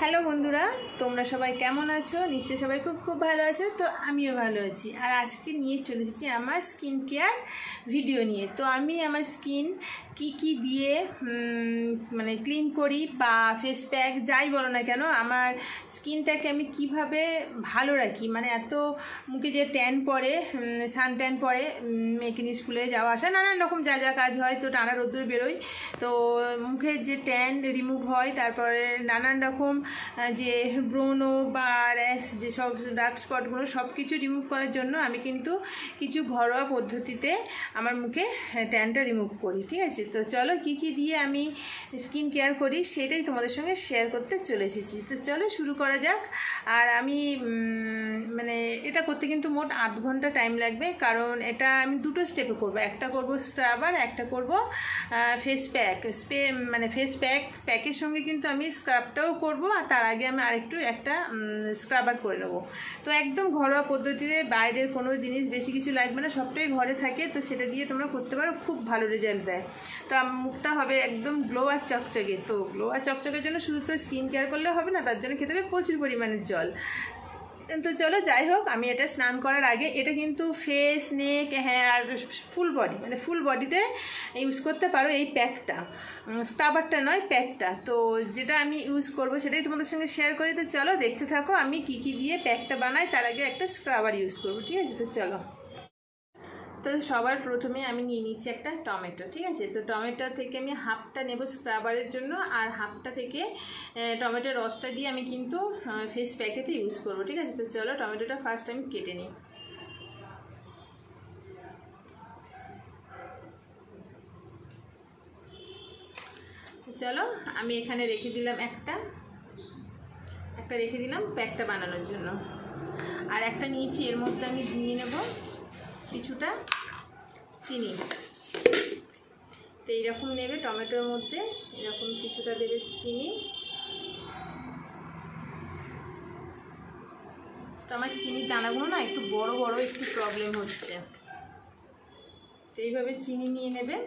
Hello বন্ধুরা, তোমরা সবাই কেমন আছো? নিশ্চয়ই সবাই খুব খুব ভালো আছো। তো আমিও ভালো আছি। আর আজকে নিয়ে চলে এসেছি আমার স্কিন কেয়ার ভিডিও নিয়ে। তো আমি আমার স্কিন কি দিয়ে মানে ক্লিন করি বা ফেস প্যাক যাই বলো না কেন, আমার স্কিনটাকে আমি কিভাবে ভালো রাখি। মানে এত মুখে যে ট্যান পড়ে, সান ট্যান পড়ে, মেয়েকে নিয়ে স্কুলে যাওয়া আসা নানান রকম যা যা কাজ হয়, তো টানা রোদ্দুর বেরোয়, তো মুখের যে ট্যান রিমুভ হয়, তারপরে নানান রকম যে ব্রণ বা র্যাশ, যেসব ডার্ক স্পটগুলো সব কিছু রিমুভ করার জন্য আমি কিন্তু কিছু ঘরোয়া পদ্ধতিতে আমার মুখে ট্যানটা রিমুভ করি। ঠিক আছে, তো চলো কি দিয়ে আমি স্কিন কেয়ার করি সেটাই তোমাদের সঙ্গে শেয়ার করতে চলে এসেছি। তো চলো শুরু করা যাক। আর আমি মানে এটা করতে কিন্তু মোট 8 ঘন্টা টাইম লাগবে, কারণ এটা আমি দুটো স্টেপে করব। একটা করব স্ক্রাবার, একটা করব ফেস প্যাক। মানে ফেস প্যাকের সঙ্গে কিন্তু আমি স্ক্রাবটাও করব, আর তার আগে আমি একটা স্ক্রাবার করে নেবো। তো একদম ঘরোয়া পদ্ধতিতে, বাইরের কোনো জিনিস বেশি কিছু লাগবে না, সবটাই ঘরে থাকে, তো সেটা দিয়ে তোমরা করতে পারো, খুব ভালো রেজাল্ট দেয়। তো মুখটা হবে একদম গ্লো আর চকচকে। তো গ্লো আর চকচকের জন্য শুধু তো স্কিন কেয়ার করলে হবে না, তার জন্য খেতে হবে প্রচুর পরিমাণের জল। তো চলো যাই হোক, আমি এটা স্নান করার আগে এটা কিন্তু ফেস, নেক, হ্যাঁ, আর ফুল বডি, মানে ফুল বডিতে ইউজ করতে পারো এই প্যাকটা, স্ক্রাবারটা নয়, প্যাকটা। তো যেটা আমি ইউজ করব সেটাই তোমাদের সঙ্গে শেয়ার করি। তো চলো দেখতে থাকো আমি কি দিয়ে প্যাকটা বানাই, তার আগে একটা স্ক্রাবার ইউজ করব। ঠিক আছে, তো চলো। তো সবার প্রথমে আমি নিয়ে নিচ্ছি একটা টমেটো। ঠিক আছে, তো টমেটো থেকে আমি হাফটা নেব স্ক্রাবারের জন্য, আর হাফটা থেকে টমেটোর রসটা দিয়ে আমি কিন্তু ফেস প্যাকেতে ইউজ করব। ঠিক আছে, তো চলো টমেটোটা ফার্স্ট আমি কেটে নিই। তো চলো আমি এখানে রেখে দিলাম একটা রেখে দিলাম প্যাকটা বানানোর জন্য। আর একটা নিয়েছি, এর মধ্যে আমি নিয়ে নেব কিছুটা চিনি। তো এইরকম নেবে, টমেটোর মধ্যে এরকম কিছুটা দেবে চিনি। তো আমার চিনির দানাগুলো না একটু বড় বড়, একটু প্রবলেম হচ্ছে। তো এইভাবে চিনি নিয়ে নেবে,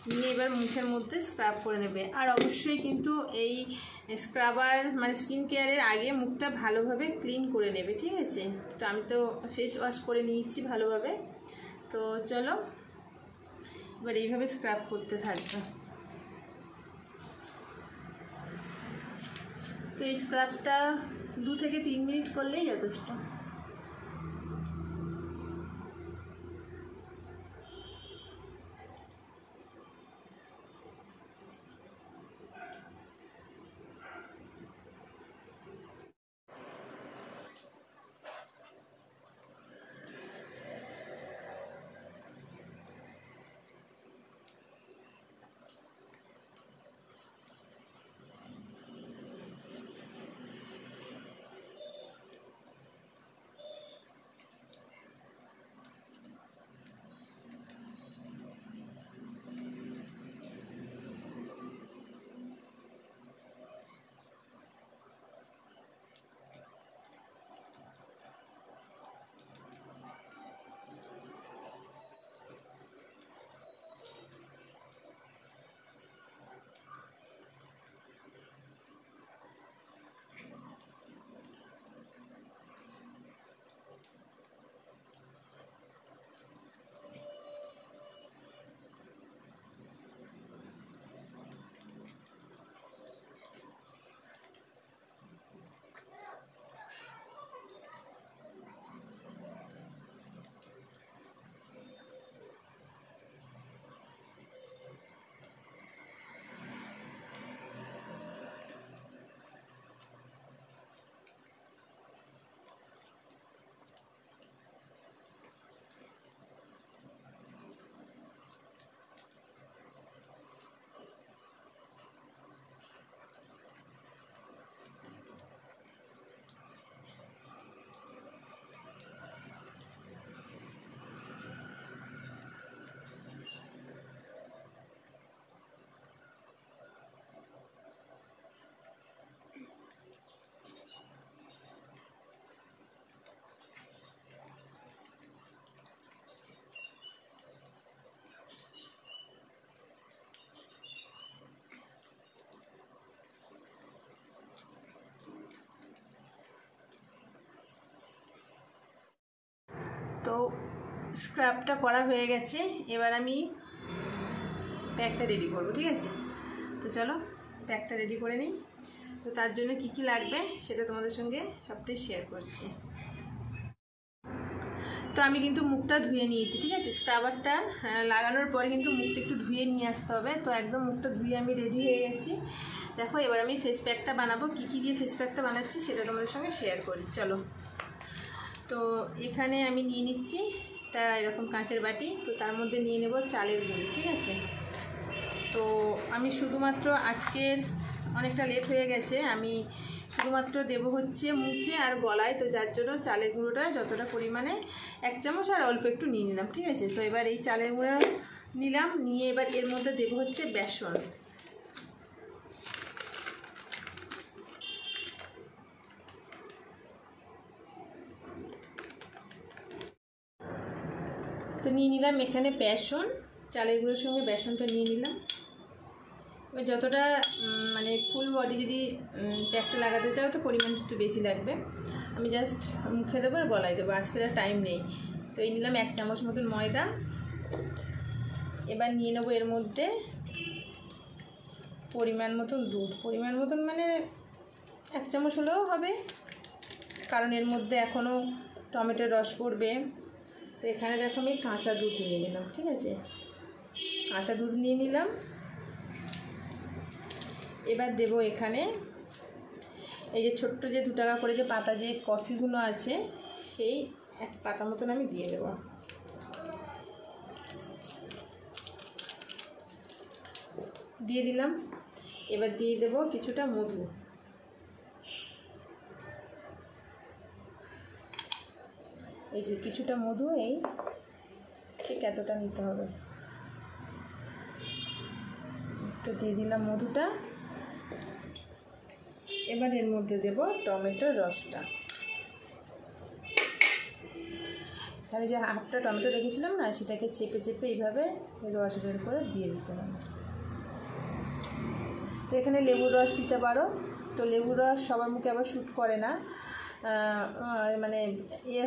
নিয়ে এবার মুখের মধ্যে স্ক্রাব করে নেবে। আর অবশ্যই কিন্তু এই স্ক্রাবার মানে স্কিন কেয়ারের আগে মুখটা ভালোভাবে ক্লিন করে নেবে। ঠিক আছে, তো আমি তো ফেস ওয়াশ করে নিয়েছি ভালোভাবে। তো চলো এবার এইভাবে স্ক্রাব করতে থাকবে। তো এই স্ক্রাবটা 2 থেকে 3 মিনিট করলেই যথেষ্ট। স্ক্রাবটা করা হয়ে গেছে, এবার আমি প্যাকটা রেডি করবো, ঠিক আছে? তো চলো প্যাকটা রেডি করে নিই। তো তার জন্য কি কি লাগবে সেটা তোমাদের সঙ্গে সবটাই শেয়ার করছি। তো আমি কিন্তু মুখটা ধুয়ে নিয়েছি, ঠিক আছে? স্ক্রাবারটা লাগানোর পরে কিন্তু মুখটা একটু ধুয়ে নিয়ে আসতে হবে। তো একদম মুখটা ধুয়ে আমি রেডি হয়ে গেছি। দেখো এবার আমি ফেস প্যাকটা বানাবো। কী কী দিয়ে ফেস প্যাকটা বানাচ্ছি সেটা তোমাদের সঙ্গে শেয়ার করি, চলো। তো এখানে আমি নিয়ে নিচ্ছি একটা এরকম কাঁচের বাটি। তো তার মধ্যে নিয়ে নেব চালের গুঁড়ি, ঠিক আছে? তো আমি শুধুমাত্র আজকের অনেকটা লেট হয়ে গেছে, আমি শুধুমাত্র দেবো হচ্ছে মুখে আর গলায়। তো যার জন্য চালের গুঁড়োটা যতটা পরিমাণে 1 চামচ আর অল্প একটু নিয়ে নিলাম, ঠিক আছে? তো এবার এই চালের গুঁড়ো নিলাম, নিয়ে এবার এর মধ্যে দেবো হচ্ছে বেসন। তো নিয়ে নিলাম এখানে বেসন, চালের গুঁড়োর সঙ্গে বেসনটা নিয়ে নিলাম। এবার যতটা মানে ফুল বডি যদি প্যাকটা লাগাতে চাও তো পরিমাণ একটু বেশি লাগবে। আমি জাস্ট মুখে দেবো আর গলায় দেবো, আজকের আর টাইম নেই। তো এই নিলাম 1 চামচ মতন ময়দা। এবার নিয়ে নেবো এর মধ্যে পরিমাণ মতন দুধ। পরিমাণ মতন মানে 1 চামচ হলেও হবে, কারণ এর মধ্যে এখনও টমেটোর রস পড়বে। তো এখানে দেখো আমি কাঁচা দুধ নিয়ে নিলাম, ঠিক আছে? কাঁচা দুধ নিয়ে নিলাম। এবার দেবো এখানে এই যে ছোট্ট যে 2 টাকা করে যে পাতা যে কফিগুলো আছে, সেই 1 পাতা মতন আমি দিয়ে দেবো। দিয়ে দিলাম। এবার দিয়ে দেবো কিছুটা মধু। এই যে কিছুটা মধু, এই ঠিক এতটা নিতে হবে। তো দিয়ে দিলাম মধুটা। এবার এর মধ্যে দেব টমেটোর রসটা। তাহলে যে হাফটা টমেটো রেখেছিলাম না, সেটাকে চেপে চেপে এইভাবে রস বের করে দিয়ে দিতে হবে। তো এখানে লেবুর রস দিতে পারো। তো লেবুর রস সবার মুখে আবার শ্যুট করে না, মানে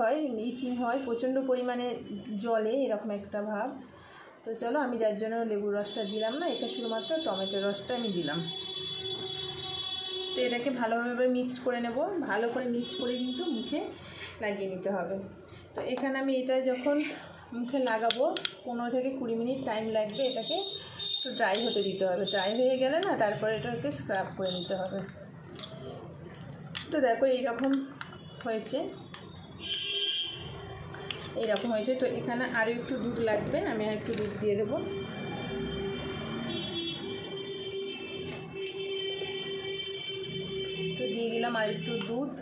হয় ইচিং হয়, প্রচণ্ড পরিমাণে জলে এরকম একটা ভাব। তো চলো আমি যার জন্য লেবুর রসটা দিলাম না, এটা শুধুমাত্র টমেটোর রসটা আমি দিলাম। তো এটাকে ভালোভাবে মিক্সড করে নেব। ভালো করে মিক্সড করে কিন্তু মুখে লাগিয়ে নিতে হবে। তো এখানে আমি এটা যখন মুখে লাগাবো 15 থেকে 20 মিনিট টাইম লাগবে। এটাকে একটু ড্রাই হতে দিতে হবে। ড্রাই হয়ে গেলে না তারপরে এটাকে স্ক্রাব করে নিতে হবে। তো দেখো এইরকম হয়েছে, এইরকম হয়েছে। তো এখানে আরও একটু দুধ লাগবে, আমি আর একটু দুধ দিয়ে দেবো। তো দিয়ে দিলাম আর একটু দুধ।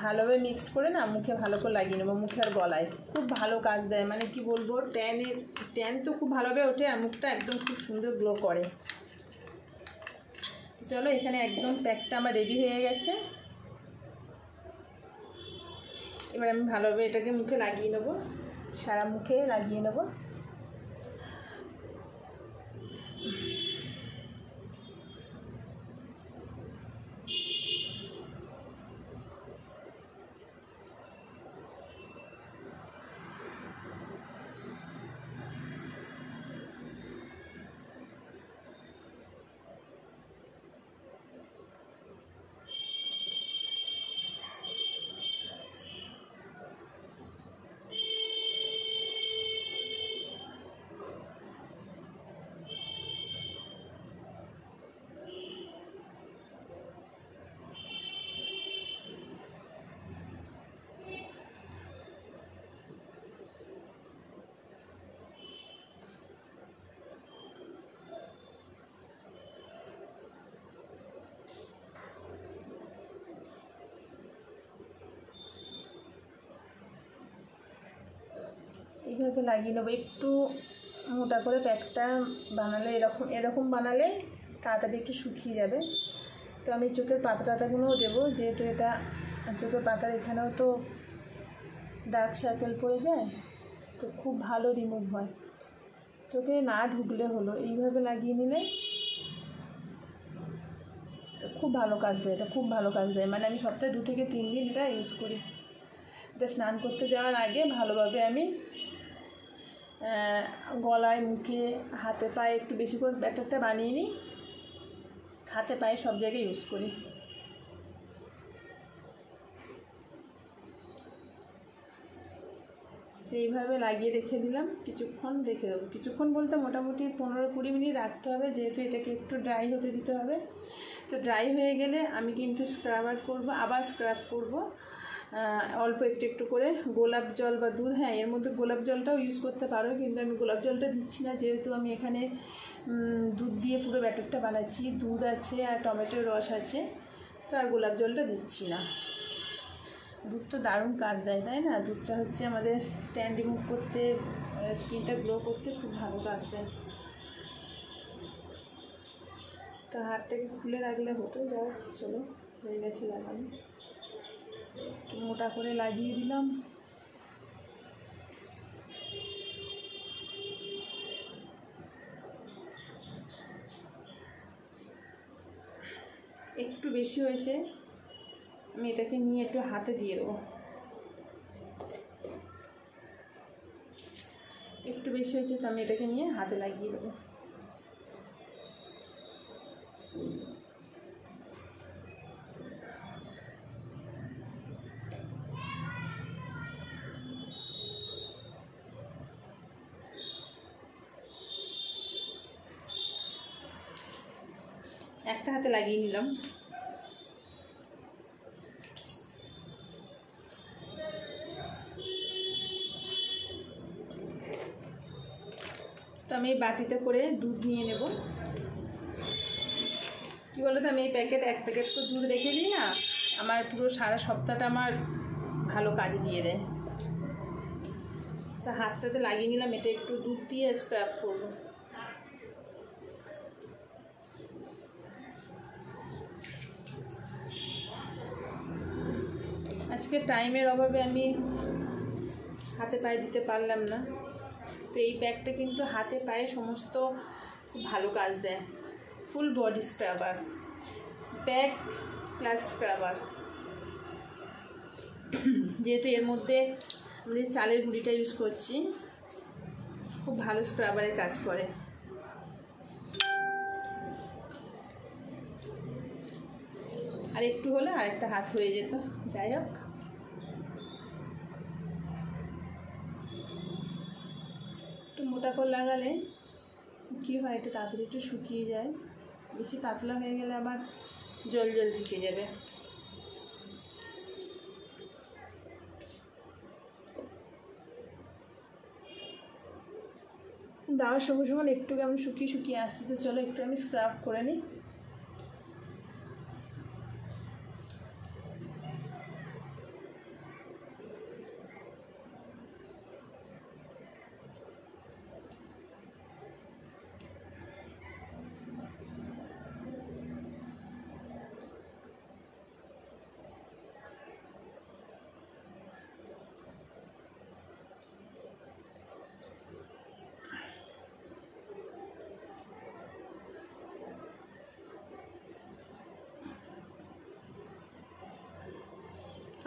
ভালোভাবে মিক্সড করে না মুখে ভালো করে লাগিয়ে নেবো, মুখে আর গলায়। খুব ভালো কাজ দেয়, মানে কি বলবো, ট্যান তো খুব ভালোভাবে ওঠে আর মুখটা একদম খুব সুন্দর গ্লো করে। চলো এখানে একদম প্যাকটা আমার রেডি হয়ে গেছে। এবার আমি ভালোভাবে এটাকে মুখে লাগিয়ে নেবো, সারা মুখে লাগিয়ে নেবো। এইভাবে লাগিয়ে নেবো। একটু মোটা করে প্যাকটা বানালে, এরকম বানালে তাড়াতাড়ি একটু শুকিয়ে যাবে। তো আমি চোখের পাতাগুলোও দেবো, যেহেতু এটা চোখের পাতার এখানেও তো ডার্ক সার্কেল পড়ে যায়, তো খুব ভালো রিমুভ হয়। চোখে না ঢুকলে হলো, এইভাবে লাগিয়ে নিলে খুব ভালো কাজ দেয়, এটা খুব ভালো কাজ দেয়। মানে আমি সপ্তাহে 2 থেকে 3 দিন এটা ইউজ করি। এটা স্নান করতে যাওয়ার আগে ভালোভাবে আমি গলায়, মুখে, হাতে পায়ে একটু বেশি করে ব্যাটারটা বানিয়ে নিই, হাতে পায়ে সব জায়গায় ইউজ করি। তো এইভাবে লাগিয়ে রেখে দিলাম, কিছুক্ষণ রেখে দেবো। কিছুক্ষণ বলতে মোটামুটি 15-20 মিনিট রাখতে হবে, যেহেতু এটাকে একটু ড্রাই হতে দিতে হবে। তো ড্রাই হয়ে গেলে আমি কিন্তু স্ক্রাবার করব, আবার স্ক্রাব করব অল্প একটু করে গোলাপ জল বা দুধ। হ্যাঁ, এর মধ্যে গোলাপ জলটাও ইউজ করতে পারো, কিন্তু আমি গোলাপ জলটা দিচ্ছি না, যেহেতু আমি এখানে দুধ দিয়ে পুরো ব্যাটারটা বানাচ্ছি। দুধ আছে আর টমেটোর রস আছে, তো আর গোলাপ জলটা দিচ্ছি না। দুধ তো দারুণ কাজ দেয়, তাই না? দুধটা হচ্ছে আমাদের ট্যান রিমুভ করতে, স্কিনটা গ্লো করতে খুব ভালো কাজ দেয়। তো হাতটাকে খুলে রাখলে হতো, যাও চলো হয়ে গেছে লাগানো। মোটা করে লাগিয়ে দিলাম। একটু বেশি হয়েছে, আমি এটাকে নিয়ে একটু হাতে দিয়ে দেবো। একটু বেশি হয়েছে, তো আমি এটাকে নিয়ে হাতে লাগিয়ে দেবো। একটা হাতে লাগিয়ে নিলাম। তো আমি এই বাটিতে করে দুধ নিয়ে নেব। কি বলো তো, আমি এই এক প্যাকেট করে দুধ রেখে দিই না, আমার পুরো সারা সপ্তাহটা আমার ভালো কাজে দিয়ে দেয়। তা হাতটাতে লাগিয়ে নিলাম, এটা একটু দুধ দিয়ে স্ক্রাব করবো। আজকে টাইমের অভাবে আমি হাতে পায়ে দিতে পারলাম না। তো এই প্যাকটা কিন্তু হাতে পায়ে সমস্ত খুব ভালো কাজ দেয়। Full body scrubber, pack plus scrubber. যেহেতু এর মধ্যে আমি চালের গুঁড়িটা ইউজ করছি, খুব ভালো স্ক্রাবারের কাজ করে। আর একটু হলে আরেকটা হাত হয়ে যেত, যাই হোক। একটু মোটা করে লাগালে কী হয়, এটা তাড়াতাড়ি একটু শুকিয়ে যায়। বেশি পাতলা হয়ে গেলে আবার জল জল থেকে যাবে। দেওয়ার সঙ্গে সঙ্গে একটু কেমন শুকিয়ে শুকিয়ে আসছে। তো চলো একটু আমি স্ক্রাব করে নিই।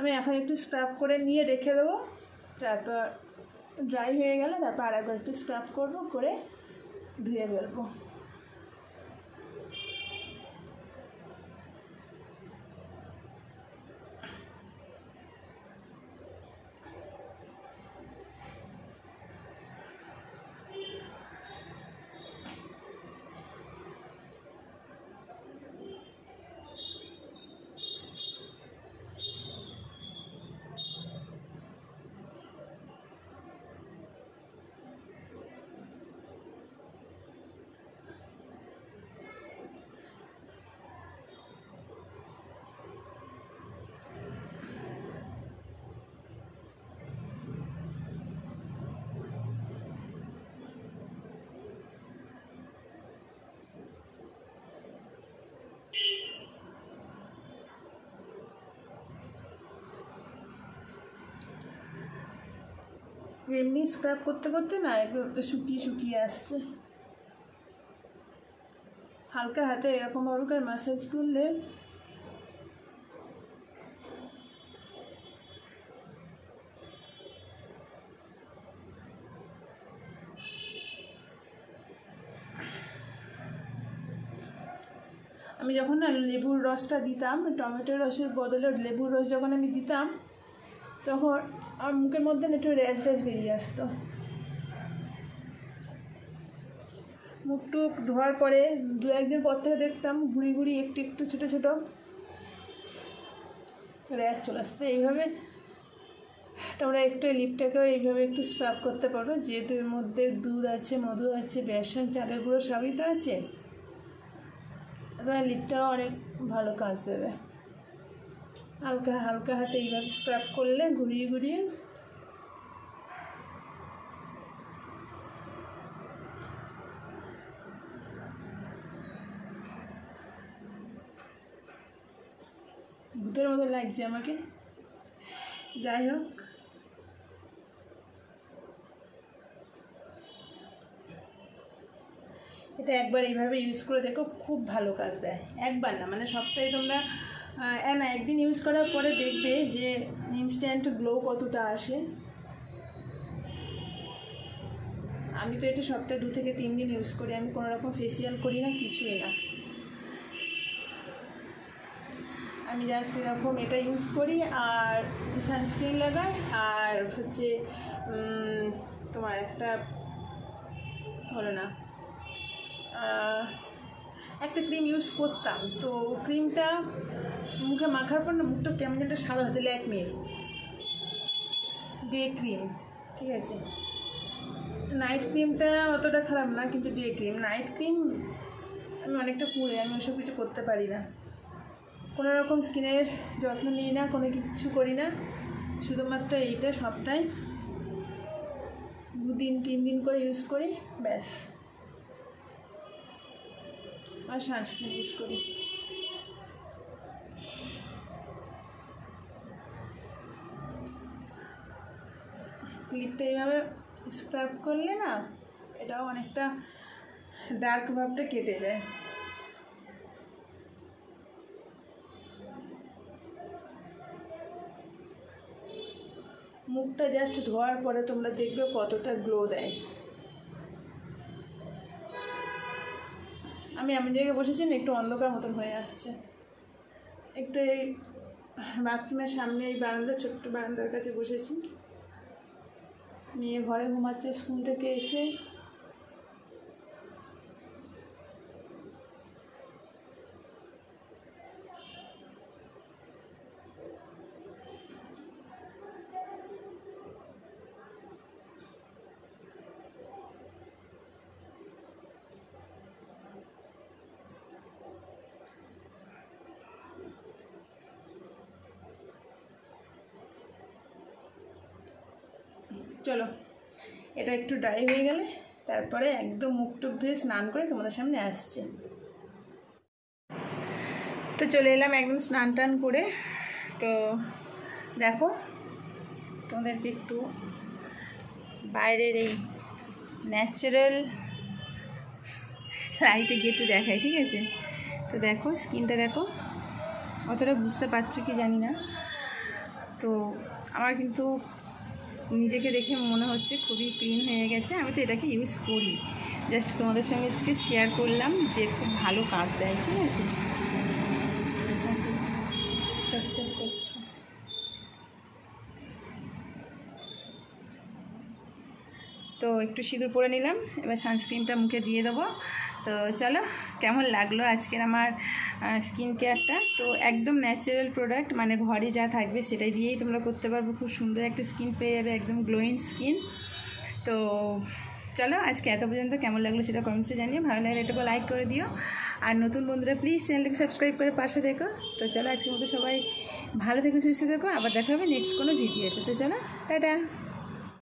আমি এখন একটু স্ক্রাব করে নিয়ে রেখে দেবো, তারপর ড্রাই হয়ে গেলে তারপর আরেকবার একটু স্ক্রাব করবো, করে ধুয়ে ফেলবো। এমনি স্ক্রাব করতে করতে না একটু শুকিয়ে শুকিয়ে আসছে। হালকা হাতে এরকমভাবে করে ম্যাসাজ করলে আমি যখন না লেবুর রসটা দিতাম, টমেটোর রসের বদলে লেবুর রস যখন আমি দিতাম তখন আমার মুখের মধ্যে একটু র্যাশ বেরিয়ে আসতো। মুখ টুক ধোয়ার পরে 2-1 দিন পর থেকে দেখতাম ঘুরি একটু একটু ছোটো ছোটো র্যাশ চলে আসতো। এইভাবে তোমরা একটু লিপটাকেও এইভাবে একটু স্ক্রাব করতে পারো, যেহেতু এর মধ্যে দুধ আছে, মধু আছে, বেসন, চালের গুঁড়ো সবই তো আছে, তোমার লিপটাও অনেক ভালো কাজ দেবে। হালকা হালকা হাতে এইভাবে স্ক্রাব করলে ঘুরিয়ে ভূতের মতো লাগছে আমাকে। যাই হোক, এটা একবার এইভাবে ইউজ করে দেখো, খুব ভালো কাজ দেয়। একবার না, মানে সপ্তাহে তোমরা না একদিন ইউজ করার পরে দেখবে যে ইনস্ট্যান্ট গ্লো কতটা আসে। আমি তো এটা সপ্তাহে 2 থেকে 3 দিন ইউজ করি। আমি কোনো রকম ফেসিয়াল করি না, কিছুই না। আমি জাস্ট এরকম এটা ইউজ করি আর সানস্ক্রিন লাগাই, আর হচ্ছে তোমার একটা হলো না, একটা ক্রিম ইউজ করতাম। তো ক্রিমটা মুখে মাখার পর না মুখটা কেমন যেন সাদা হতে, ল্যাকমির ডে ক্রিম, ঠিক আছে। নাইট ক্রিমটা অতটা খারাপ না, কিন্তু ডে ক্রিম, নাইট ক্রিম আমি অনেকটা পুড়ে, আমি ওসব কিছু করতে পারি না। কোনো রকম স্কিনের যত্ন নিই না, কোনো কিছু করি না, শুধুমাত্র এইটা সপ্তাহে 2-3 দিন করে ইউজ করি, ব্যাস। আর সানস্ক্রিন ইউজ করি। লিপটা এইভাবে স্ক্রাব করলে না এটাও অনেকটা ডার্ক ভাবটা কেটে যায়। মুখটা জাস্ট ধোয়ার পরে তোমরা দেখবে কতটা গ্লো দেয়। আমি এমন জায়গায় বসেছি না, একটু অন্ধকার মতন হয়ে আসছে। একটু এই বাথরুমের সামনে এই বারান্দা, ছোট্ট বারান্দার কাছে বসেছি। মেয়ে ঘরে ঘুমাচ্ছে স্কুল থেকে এসে। চলো, এটা একটু ড্রাই হয়ে গেলে তারপরে একদম মুখ টুক ধুয়ে স্নান করে তোমাদের সামনে আসছে। তো চলে এলাম একদম স্নান টান করে। তো দেখো, তোমাদেরকে একটু বাইরের এই ন্যাচারাল লাইটে গিয়ে একটু দেখাই, ঠিক আছে। তো দেখো স্কিনটা দেখো, অতটা বুঝতে পারছো কি জানি না। তো আমার কিন্তু নিজেকে দেখে মনে হচ্ছে খুবই ক্লিন হয়ে গেছে। আমি তো এটাকে ইউজ করি, জাস্ট তোমাদের সঙ্গে আজকে শেয়ার করলাম যে খুব ভালো কাজ দেয়, ঠিক আছে। চকচক করছে। তো একটু সিঁদুর পরে নিলাম, এবার সানস্ক্রিনটা মুখে দিয়ে দেবো। তো চলো, কেমন লাগলো আজকের আমার স্কিন কেয়ারটা। তো একদম ন্যাচারাল প্রোডাক্ট, মানে ঘরে যা থাকবে সেটাই দিয়েই তোমরা করতে পারবো। খুব সুন্দর একটা স্কিন পেয়ে যাবে, একদম গ্লোয়িং স্কিন। তো চলো, আজকে এত পর্যন্ত। কেমন লাগলো সেটা কমেন্টসে জানিও। ভালো লাগলে এটাকে লাইক করে দিও, আর নতুন বন্ধুরা প্লিজ চ্যানেলটাকে সাবস্ক্রাইব করে পাশে দেখো। তো চলো, আজকের মতো সবাই ভালো থেকো, সুস্থ থেকো। আবার দেখা হবে নেক্সট কোনো ভিডিওতে। তো চলো, টাটা।